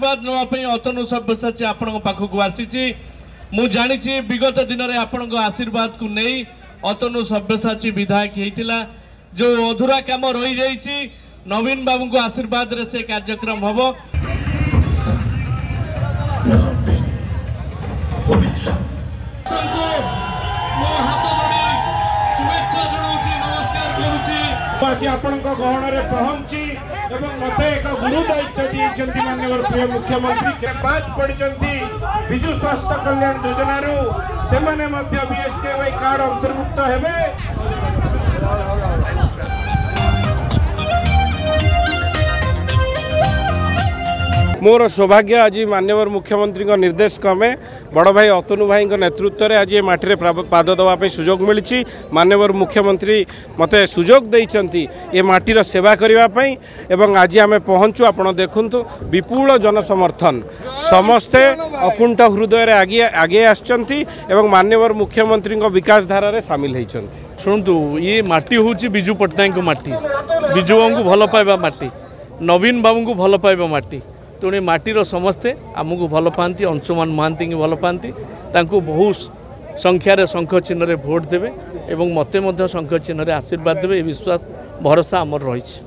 आशीर्वाद नापी अतनु सब्यसाची आपण पाखक आसी मु जानी विगत दिन में आपण आशीर्वाद को नहीं अतनु सब्यसाची विधायक होता जो अधूरा काम रही जाइए नवीन बाबू को आशीर्वाद रे से कार्यक्रम हम गहन पहुंची मत एक गुरु दायित्व दी माननीय प्रिय मुख्यमंत्री बाद पड़ी विजु स्वास्थ्य कल्याण योजना से बीएसकेवाई कार्ड अंतर्भुक्त हेबे। मोर सौभाग्य आज माननीय मुख्यमंत्री निर्देश क्रमे बड़ भाई अतनु भाई नेतृत्व में आज माटी पाद देवाई सुजोग मिली माननीय मुख्यमंत्री मत सुजोग देइचंती ये माटीर सेवा करने एवं आज आम पहुँचु आप देखु विपुल जनसमर्थन समस्ते अकुंठ हृदय आगे आगे आसचंती एवं माननीय मुख्यमंत्री विकास धारा रे सामिल होइचंती। शुणु ये माटी हूँ बिजू पट्टनायक माटी बिजू बाबू को भल पाइबा माटी नवीन बाबू को भल पाइबा माटी तेणु माटीर समस्ते आमको भल पाती अंशुमान महांती की भल पाती बहु संख्यार शंख चिन्ह भोट देवे और मते शंख चिन्ह आशीर्वाद देवे विश्वास भरोसा आमर रही।